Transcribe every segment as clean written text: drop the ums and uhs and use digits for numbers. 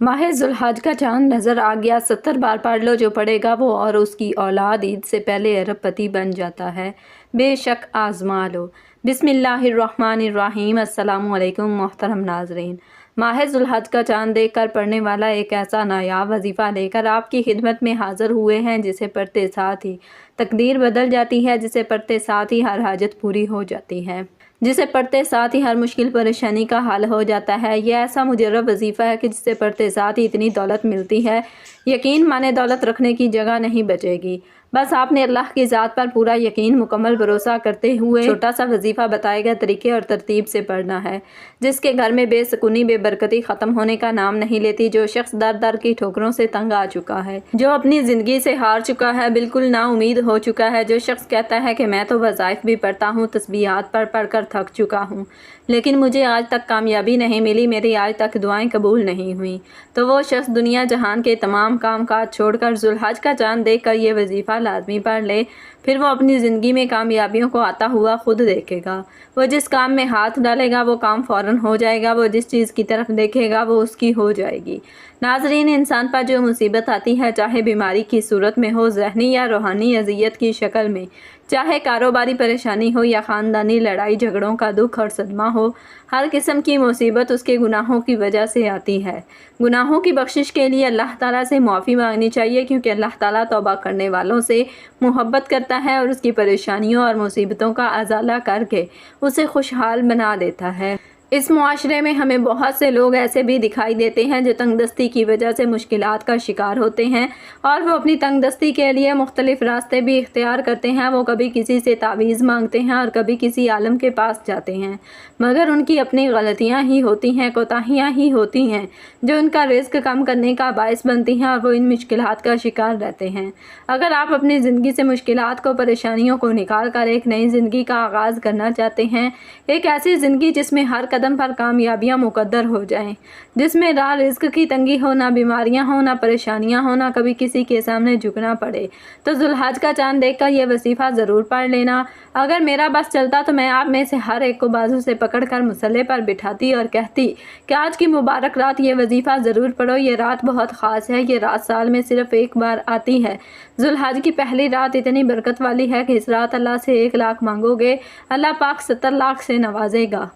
माह ज़ुल्हज का चाँद नज़र आ गया। 70 बार पढ़ लो जो पढ़ेगा वो और उसकी औलाद ईद से पहले अरबपति बन जाता है। बेशक आज़मा लो। बिस्मिल्लाहिर्रहमानिर्रहीम। अस्सलामुअलैकुम मोहतरम नाज़रीन। माह ज़ुल्हज का चाँद देखकर पढ़ने वाला एक ऐसा नायाब वजीफ़ा लेकर आपकी खिदमत में हाज़िर हुए हैं जिसे पढ़ते साथ ही तकदीर बदल जाती है, जिसे पढ़ते साथ ही हर हाजत पूरी हो जाती है, जिसे पढ़ते साथ ही हर मुश्किल परेशानी का हल हो जाता है। यह ऐसा मुजर्रब वजीफ़ा है कि जिसे पढ़ते साथ ही इतनी दौलत मिलती है, यकीन माने दौलत रखने की जगह नहीं बचेगी। बस आपने अल्लाह की ज़ात पर पूरा यकीन, मुकम्मल भरोसा करते हुए छोटा सा वजीफ़ा बताए गए तरीके और तरतीब से पढ़ना है, जिसके घर में बेसुकूनी बेबरकती ख़त्म होने का नाम नहीं लेती। जो शख्स दर दर की ठोकरों से तंग आ चुका है, जो अपनी ज़िंदगी से हार चुका है, बिल्कुल नाउमीद हो चुका है, जो शख्स कहता है कि मैं तो वज़ाइफ भी पढ़ता हूँ, तस्बीहात पढ़ कर थक चुका हूँ, लेकिन मुझे आज तक कामयाबी नहीं मिली, मेरी आज तक दुआएं कबूल नहीं हुई, तो वो शख्स दुनिया जहान के तमाम काम काज छोड़कर ज़ुल्हज का चाँद देख कर ये वजीफ़ा लाजमी पढ़ ले। फिर वो अपनी ज़िंदगी में कामयाबियों को आता हुआ खुद देखेगा। वो जिस काम में हाथ डालेगा वो काम फ़ौरन हो जाएगा, वो जिस चीज़ की तरफ देखेगा वो उसकी हो जाएगी। नाज़रीन, इंसान पर जो मुसीबत आती है, चाहे बीमारी की सूरत में हो, ज़हनी या रूहानी अज़ियत की शक्ल में, चाहे कारोबारी परेशानी हो या ख़ानदानी लड़ाई झगड़ों का दुख और सदमा हो, हर किस्म की मुसीबत उसके गुनाहों की वजह से आती है। गुनाहों की बख्शिश के लिए अल्लाह ताला से माफ़ी मांगनी चाहिए, क्योंकि अल्लाह ताला तौबा करने वालों से मोहब्बत करता है और उसकी परेशानियों और मुसीबतों का अज़ाला करके उसे खुशहाल बना देता है। इस मुआशरे में हमें बहुत से लोग ऐसे भी दिखाई देते हैं जो तंगदस्ती की वजह से मुश्किलात का शिकार होते हैं और वो अपनी तंगदस्ती के लिए मुख्तलिफ रास्ते भी इख्तियार करते हैं। वो कभी किसी से तावीज़ मांगते हैं और कभी किसी आलम के पास जाते हैं, मगर उनकी अपनी गलतियां ही होती हैं, कोताहियां ही होती हैं जो उनका रिस्क कम करने का बायस बनती हैं और वो इन मुश्किलात का शिकार रहते हैं। अगर आप अपनी ज़िंदगी से मुश्किलात को, परेशानियों को निकाल कर एक नई ज़िंदगी का आगाज़ करना चाहते हैं, एक ऐसी ज़िंदगी जिसमें हर कदम पर कामयाबियां मुकद्दर हो जाएं, जिसमें ना रिस्क की तंगी हो, ना बीमारियां हो, ना परेशानियां हो, ना कभी किसी के सामने झुकना पड़े, तो ज़ुल्हज का चाँद देखकर यह वजीफ़ा ज़रूर पढ़ लेना। अगर मेरा बस चलता तो मैं आप में से हर एक को बाजू से पकड़कर मुसल्ले पर बिठाती और कहती कि आज की मुबारक रात ये वजीफ़ा ज़रूर पढ़ो। ये रात बहुत ख़ास है, ये रात साल में सिर्फ़ एक बार आती है। ज़ुल्हज की पहली रात इतनी बरकत वाली है कि इस रात अल्लाह से 1 लाख मांगोगे, अल्लाह पाक 70 लाख से नवाजेगा।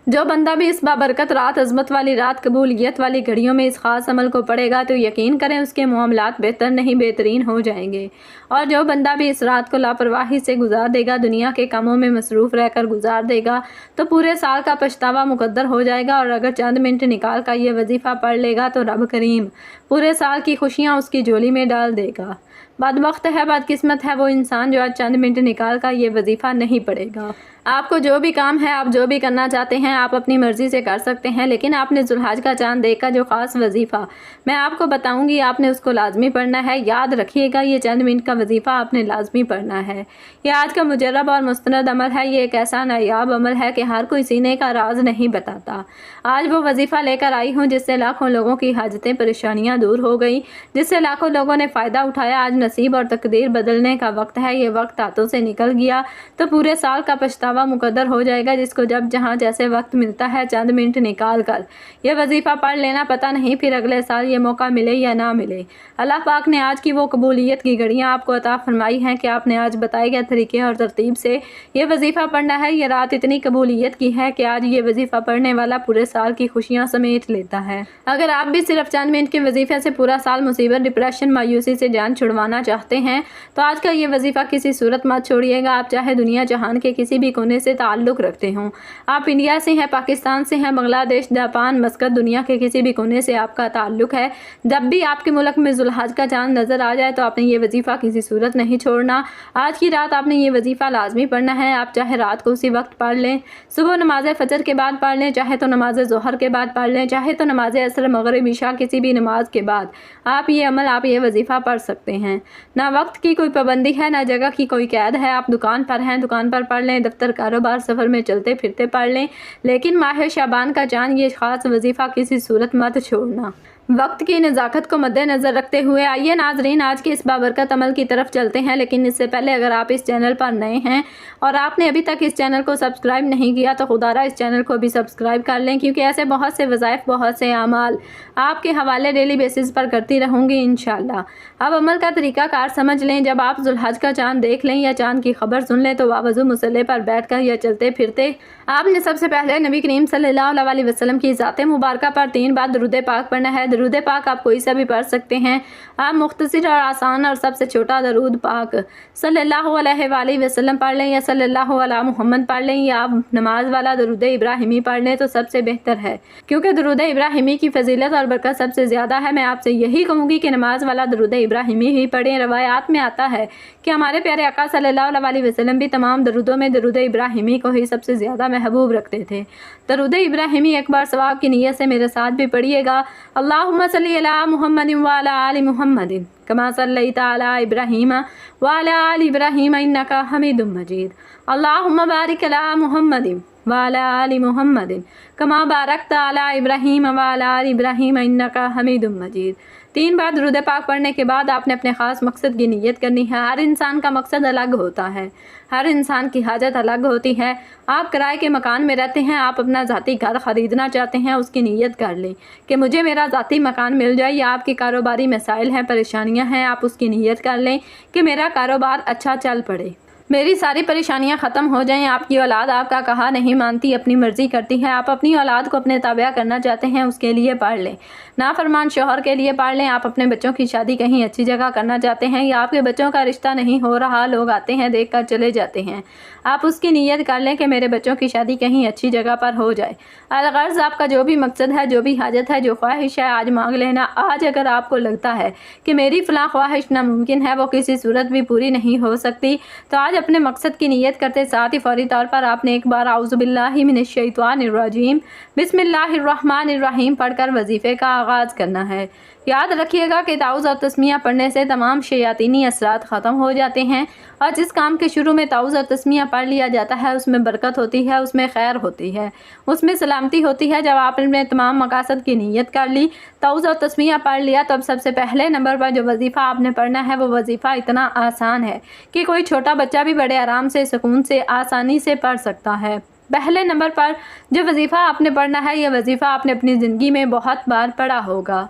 जो बंदा भी इस बाबरकत रात, अज़मत वाली रात, कबूलियत वाली घड़ियों में इस ख़ास अमल को पढ़ेगा तो यकीन करें उसके मामलात बेहतर नहीं बेहतरीन हो जाएंगे। और जो बंदा भी इस रात को लापरवाही से गुजार देगा, दुनिया के कामों में मसरूफ़ रहकर गुजार देगा, तो पूरे साल का पछतावा मुकद्दर हो जाएगा। और अगर चंद मिनट निकाल कर यह वजीफ़ा पढ़ लेगा तो रब करीम पूरे साल की खुशियाँ उसकी झोली में डाल देगा। बदबख्त है, बदकिस्मत है वो इंसान जो आज चंद मिनट निकाल कर ये वजीफ़ा नहीं पढ़ेगा। आपको जो भी काम है, आप जो भी करना चाहते हैं, आप अपनी मर्ज़ी से कर सकते हैं, लेकिन आपने ज़ुल्हज का चाँद देखकर जो ख़ास वजीफ़ा मैं आपको बताऊंगी, आपने उसको लाजमी पढ़ना है। याद रखिएगा, ये चंद मिनट का वजीफ़ा आपने लाजमी पढ़ना है। ये आज का मुजर्रब और मुस्तनद अमल है। ये एक ऐसा नायाब अमल है कि हर कोई सीने का राज नहीं बताता। आज वो वजीफ़ा लेकर आई हूँ जिससे लाखों लोगों की हाजतें, परेशानियाँ दूर हो गई, जिससे लाखों लोगों ने फ़ायदा उठाया। आज नसीब और तकदीर बदलने का वक्त है। ये वक्त हाथों से निकल गया तो पूरे साल का पछतावा मुकद्दर हो जाएगा। जिसको जब जहाँ जैसे वक्त मिलता है, चंद मिनट निकाल कर यह वजीफ़ा पढ़ लेना, पता नहीं फिर अगले साल ये मौका मिले या ना मिले। अल्लाह पाक ने आज की वो कबूलियत की घड़ियाँ आपको अता फरमाई हैं कि आपने आज बताए गए तरीके और तरतीब से ये वजीफ़ा पढ़ना है। ये रात इतनी कबूलियत की है कि आज ये वजीफ़ा पढ़ने वाला पूरे साल की खुशियाँ समेट लेता है। अगर आप भी सिर्फ चंद मिनट के वजीफ़े से पूरा साल मुसीबत, डिप्रेशन, मायूसी से जान छुड़वाना चाहते हैं तो आज का ये वजीफ़ा किसी सूरत मत छोड़िएगा। आप चाहे दुनिया जहान के किसी भी कोने से ताल्लुक़ रखते हों, आप इंडिया से हैं, पाकिस्तान से हैं, बांग्लादेश, जापान, मस्कत, दुनिया के किसी भी कोने से आपका ताल्लुक़ है, जब भी आपके मुल्क में ज़ुल्हज का चाँद नज़र आ जाए तो आपने ये वजीफ़ा किसी सूरत नहीं छोड़ना। आज की रात आपने ये वजीफ़ा लाजमी पढ़ना है। आप चाहे रात को उसी वक्त पढ़ लें, सुबह नमाज फजर के बाद पढ़ लें, चाहे तो नमाज ज़ोहर के बाद पढ़ लें, चाहे तो नमाज असर, मगरिब, इशा, किसी भी नमाज के बाद आप ये अमल, आप ये वजीफ़ा पढ़ सकते हैं। ना वक्त की कोई पाबंदी है, ना जगह की कोई कैद है। आप दुकान पर हैं, दुकान पर पढ़ लें, दफ्तर, कारोबार, सफ़र में चलते फिरते पढ़ लें, लेकिन माह शाबान का चाँद ये ख़ास वजीफ़ा किसी सूरत मत छोड़ना। वक्त की नज़ाकत को मद्देनज़र रखते हुए आइए नाजरीन आज के इस बाबरकत अमल की तरफ चलते हैं। लेकिन इससे पहले अगर आप इस चैनल पर नए हैं और आपने अभी तक इस चैनल को सब्सक्राइब नहीं किया तो खुदारा इस चैनल को भी सब्सक्राइब कर लें, क्योंकि ऐसे बहुत से वज़ाइफ, बहुत से अमाल आपके हवाले डेली बेसिस पर करती रहूँगी इंशाअल्लाह। अब अमल का तरीक़ाकार समझ लें। जब आप ज़ुल्हज का चाँद देख लें या चाँद की खबर सुन लें तो बावज़ू मुसल्ले पर बैठकर या चलते फिरते आपने सबसे पहले नबी करीम सल्लल्लाहु अलैहि वसल्लम की ज़ात मुबारका पर 3 बार दरूद पाक पढ़ना है। दरूद पाक आप कोई सा भी पढ़ सकते हैं। आप मुख्तसर और आसान और सबसे छोटा दरूद पाक सल्लल्लाहु अलैहि वसल्लम पढ़ लें या सल्लल्लाहु अला मुहम्मद पढ़ लें या आप नमाज वाला दरूद इब्राहिमी पढ़ लें तो सबसे बेहतर है, क्योंकि दरूद इब्राहिमी की फजीलत और बरकत सबसे ज़्यादा है। मैं आपसे यही कहूँगी कि नमाज वाला दरूद इब्राहिमी ही पढ़ें। रवायात में आता है कि हमारे प्यारे आका सल्लल्लाहु अलैहि वसल्लम भी तमाम दरूदों में दरूद इब्राहिमी को ही सबसे ज़्यादा महबूब रखते थे। दरूद इब्राहिमी एक बार सवाब की नीयत से मेरे साथ भी पढ़िएगा। अल्लाहुम्मा सल्ली अला मुहम्मदिन व अला आलि मुहम्मदिन कमा सल्लैता अला इब्राहीम व अला आलि इब्राहीम इन्नका हमीदुम मजीद। अल्लाहुम्मा बारिक अला मुहम्मदिन व अला आलि मुहम्मदिन कमा बारकता अला इब्राहीम व अला आलि इब्राहीम इन्नका हमीदुम मजीद। 3 बार दरूद पाक पढ़ने के बाद आपने अपने ख़ास मकसद की नीयत करनी है। हर इंसान का मकसद अलग होता है, हर इंसान की हाजत अलग होती है। आप किराए के मकान में रहते हैं, आप अपना ज़ाती घर ख़रीदना चाहते हैं, उसकी नीयत कर लें कि मुझे मेरा ज़ाती मकान मिल जाए। या आपकी कारोबारी मसाइल हैं, परेशानियां हैं, आप उसकी नीयत कर लें कि मेरा कारोबार अच्छा चल पड़े, मेरी सारी परेशानियां ख़त्म हो जाएं। आपकी औलाद आपका कहा नहीं मानती, अपनी मर्ज़ी करती है, आप अपनी औलाद को अपने ताबिया करना चाहते हैं, उसके लिए पढ़ लें। नाफरमान शौहर के लिए पढ़ लें। आप अपने बच्चों की शादी कहीं अच्छी जगह करना चाहते हैं या आपके बच्चों का रिश्ता नहीं हो रहा, लोग आते हैं देख कर चले जाते हैं, आप उसकी नीयत कर लें कि मेरे बच्चों की शादी कहीं अच्छी जगह पर हो जाए। अलगर्ज़ आपका जो भी मकसद है, जो भी हाजत है, जो ख्वाहिश है, आज मांग लेना। आज अगर आपको लगता है कि मेरी फ़लाँ ख्वाहिश नामुमकिन है, वो किसी सूरत भी पूरी नहीं हो सकती, तो आज अपने मकसद की नीयत करते साथ ही फौरी तौर पर आपने एक बार औज़ु बिल्लाहि मिनश शैतानिर रजीम बिस्मिल्लाहिर्रहमानिर्रहीम पढ़कर वजीफ़े का आगाज़ करना है। याद रखिएगा कि ताउज़ और तस्मिया पढ़ने से तमाम शयातीनी असरात ख़त्म हो जाते हैं, और जिस काम के शुरू में ताउज़ और तस्मिया पढ़ लिया जाता है उसमें बरकत होती है, उसमें खैर होती है, उसमें सलामती होती है। जब आपने तमाम मकासद की नीयत कर ली, ताउज़ और तस्मिया पढ़ लिया, तब सबसे पहले नंबर पर जो वजीफ़ा आपने पढ़ना है वो वजीफ़ा इतना आसान है कि कोई छोटा बच्चा भी बड़े आराम से, सुकून से, आसानी से पढ़ सकता है। पहले नंबर पर जो वजीफ़ा आपने पढ़ना है, यह वजीफ़ा आपने अपनी ज़िंदगी में बहुत बार पढ़ा होगा।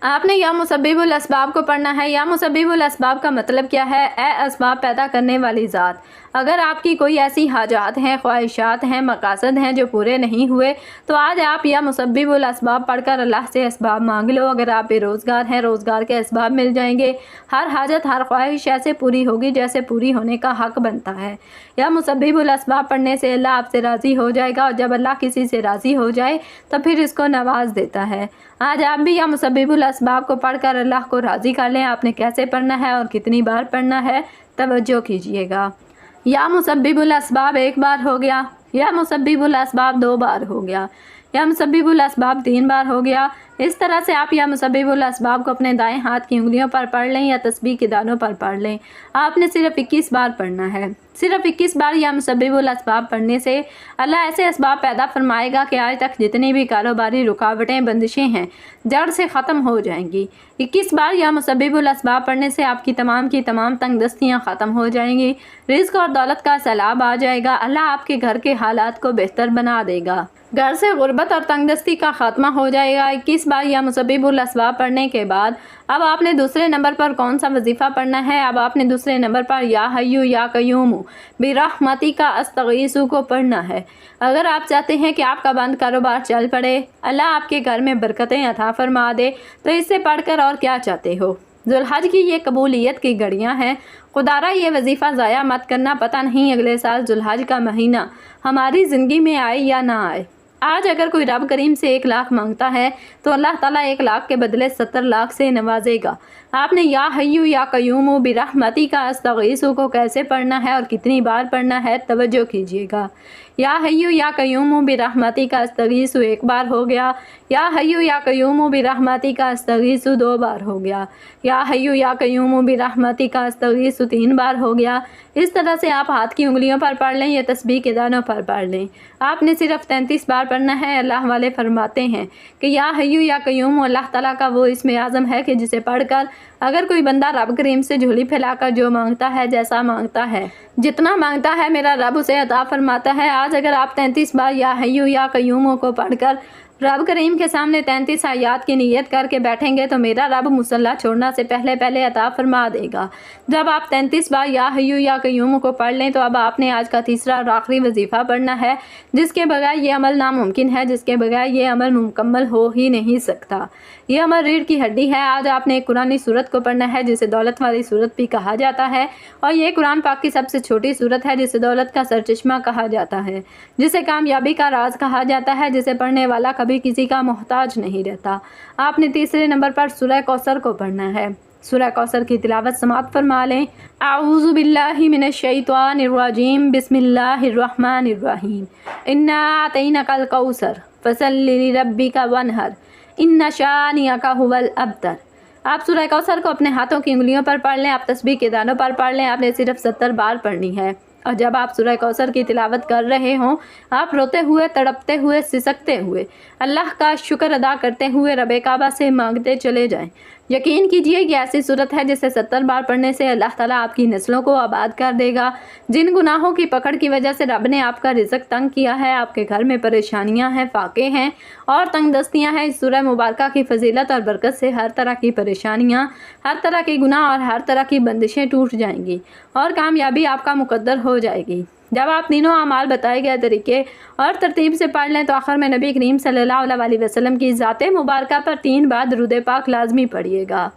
आपने या मुसब्बिबुल असबाब को पढ़ना है। या मुसब्बिबुल असबाब का मतलब क्या है? ए असबाब पैदा करने वाली ज़ात। अगर आपकी कोई ऐसी हाजात हैं, ख्वाहिशात हैं, मकासद हैं जो पूरे नहीं हुए, तो आज आप या मुसब्बिबुल असबाब पढ़कर अल्लाह से असबाब मांग लो। अगर आप बेरोज़गार हैं, रोज़गार के असबाब मिल जाएंगे। हर हाजत, हर ख्वाहिश ऐसे पूरी होगी जैसे पूरी होने का हक़ बनता है। या मुसब्बिबुल असबाब पढ़ने से अल्लाह आपसे राज़ी हो जाएगा, और जब अल्लाह किसी से राज़ी हो जाए तो फिर इसको नवाज देता है। आज आप भी या मुसब्बिबुल असबाब को पढ़कर अल्लाह को राज़ी कर लें। आपने कैसे पढ़ना है और कितनी बार पढ़ना है, तवज्जो कीजिएगा। या मुसब्बिबुल असबाब 1 बार हो गया, या मुसब्बिबुल असबाब 2 बार हो गया, या मुसब्बिबुल असबाब 3 बार हो गया। इस तरह से आप या मुसब्बिबुल असबाब को अपने दाएं हाथ की उंगलियों पर पढ़ लें या तस्बीह के दानों पर पढ़ लें। आपने सिर्फ 21 बार पढ़ना है। सिर्फ 21 बार या मुसब्बिबुल असबाब पढ़ने से अल्लाह ऐसे असबाब पैदा फरमाएगा कि आज तक जितनी भी कारोबारी रुकावटें, बंदिशें हैं, जड़ से ख़त्म हो जाएंगी। 21 बार या मुसब्बिबुल असबाब पढ़ने से आपकी तमाम की तमाम तंगदस्तियाँ ख़त्म हो जाएंगी, रिज़्क़ और दौलत का सैलाब आ जाएगा। अल्लाह आपके घर के हालात को बेहतर बना देगा, घर से गुर्बत और तंगदस्ती का खात्मा हो जाएगा। 21 बार या मुसब्बिबुल असबाब पढ़ने के बाद अब आपने दूसरे नंबर पर कौन सा वजीफ़ा पढ़ना है? अब आपने दूसरे नंबर पर या हय्यु या कय्यूमु बिरहमतिका अस्तगीसु को पढ़ना है। अगर आप चाहते हैं कि आपका बंद कारोबार चल पड़े, अल्लाह आपके घर में बरकतें अता फरमा दे, तो इससे पढ़कर और क्या चाहते हो। ज़ुल्हज की ये कबूलियत की घड़ियाँ हैं। खुदारा ये वजीफ़ा ज़ाया मत करना। पता नहीं अगले साल ज़ुल्हज का महीना हमारी ज़िंदगी में आए या ना आए। आज अगर कोई रब करीम से 1 लाख मांगता है तो अल्लाह ताला 1 लाख के बदले 70 लाख से नवाजेगा। आपने या हय्यु या कय्यूम बिरहमती का अस्तगीसु को कैसे पढ़ना है और कितनी बार पढ़ना है, तवज्जो कीजिएगा। या हय्यु या कय्यूम बिरहमती का अस्तगीसु एक बार हो गया, या हय्यु या कय्यूम बिरहमती का अस्तगीसु 2 बार हो गया, या हय्यु या कय्यूम बिरहमती का अस्तगीसु 3 बार हो गया। इस तरह से आप हाथ की उंगलियों पर पढ़ लें या तस्बीह के दानों पर पढ़ लें। आपने सिर्फ 33 बार पढ़ना है। अल्लाह वाले फरमाते हैं कि या हय्यु या कय्यूम अल्लाह ताला का वो इस्म आज़म है कि जिसे पढ़कर अगर कोई बंदा रब करीम से झोली फैलाकर जो मांगता है, जैसा मांगता है, जितना मांगता है, मेरा रब उसे अता फरमाता है। आज अगर आप 33 बार या हय्यु या कय्यूम को पढ़कर रब करीम के सामने 33 आयात की नीयत करके बैठेंगे तो मेरा रब मुसल्ला छोड़ना से पहले पहले अता फरमा देगा। जब आप 33 बार या हय्यु या कय्यूम को पढ़ लें तो अब आपने आज का तीसरा और आखिरी वजीफ़ा पढ़ना है, जिसके बगैर ये अमल नामुमकिन है, जिसके बगैर ये अमल मुकम्मल हो ही नहीं सकता। ये अमल रीढ़ की हड्डी है। आज आपने एक कुरानी सूरत को पढ़ना है जिसे दौलत वाली सूरत भी कहा जाता है, और ये कुरान पाक की सबसे छोटी सूरत है जिसे दौलत का सरचश्मा कहा जाता है, जिसे कामयाबी का राज कहा जाता है, जिसे पढ़ने वाला कभी किसी का मोहताज नहीं रहता। आपने तीसरे नंबर पर सूरह कौसर को पढ़ना है। सूरह कौसर की तिलावत समाअत फरमा लें। आऊज़ु बिल्लाहि मिनश शैतानिर रजीम, बिस्मिल्लाहिर्रहमानिर्रहीम। इन्ना अतैनाकल कौसर फसल्लि लिरब्बिका वनहर, इन्ना शानिअका हुवल अबतर। आप सूरह कौसर को अपने हाथों की उंगलियों पर पढ़ लें, आप तस्बीह के दानों पर पढ़ लें। आपने सिर्फ 70 बार पढ़नी है। और जब आप सूरह कौसर की तिलावत कर रहे हों, आप रोते हुए, तड़पते हुए, सिसकते हुए, अल्लाह का शुक्र अदा करते हुए रब काबा से मांगते चले जाएं। यकीन कीजिए कि ऐसी सूरत है जिसे 70 बार पढ़ने से अल्लाह ताला आपकी नस्लों को आबाद कर देगा। जिन गुनाहों की पकड़ की वजह से रब ने आपका रिज़्क तंग किया है, आपके घर में परेशानियां हैं, फाके हैं और तंगदस्तियां हैं, इस सूरह मुबारका की फजीलत और बरकत से हर तरह की परेशानियां, हर तरह के गुनाह और हर तरह की बंदिशें टूट जाएंगी और कामयाबी आपका मुकद्दर हो जाएगी। जब आप तीनों अमाल बताए गए तरीके और तरतीब से पढ़ लें तो आखिर में नबी करीम सल्लल्लाहु अलैहि वसल्लम की ज़ाते मुबारका पर 3 बार दुरूद पाक लाजमी पढ़िएगा।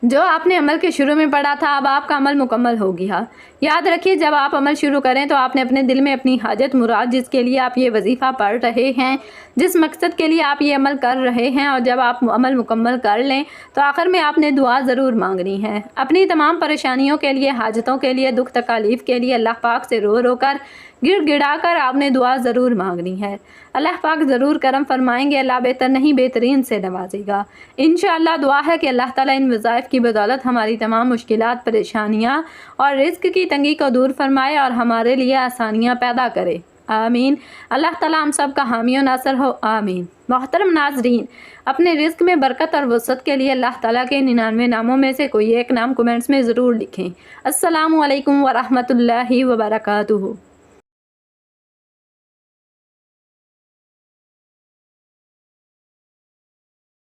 जो आपने अमल के शुरू में पढ़ा था, अब आपका अमल मुकम्मल हो गया। याद रखिए, जब आप अमल शुरू करें तो आपने अपने दिल में अपनी हाजत मुराद, जिसके लिए आप ये वजीफ़ा पढ़ रहे हैं, जिस मकसद के लिए आप ये अमल कर रहे हैं, और जब आप अमल मुकम्मल कर लें तो आखिर में आपने दुआ ज़रूर मांगनी है। अपनी तमाम परेशानियों के लिए, हाजतों के लिए, दुख तकालीफ़ के लिए अल्लाह पाक से रो रो कर, गिड़ कर आपने दुआ ज़रूर मांगनी है। अल्लाह पाक ज़रूर करम फरमाएंगे। अल्लाह बेहतर नहीं बेहतरीन से नवाजेगा। इंशाअल्लाह दुआ है कि अल्लाह ताला इन वज़ाइफ की बदौलत हमारी तमाम मुश्किलात, परेशानियाँ और रिज़्क की तंगी को दूर फरमाए और हमारे लिए आसानियाँ पैदा करे। आमीन। अल्लाह ताला हम सब का हामी और नासर हो। आमीन। मोहतरम नाजरीन, अपने रिज़्क में बरकत और वसअत के लिए अल्लाह ताला के 99 नामों में से कोई एक नाम कमेंट्स में ज़रूर लिखें। अस्सलामु अलैकुम व रहमतुल्लाहि व बरकातुहू।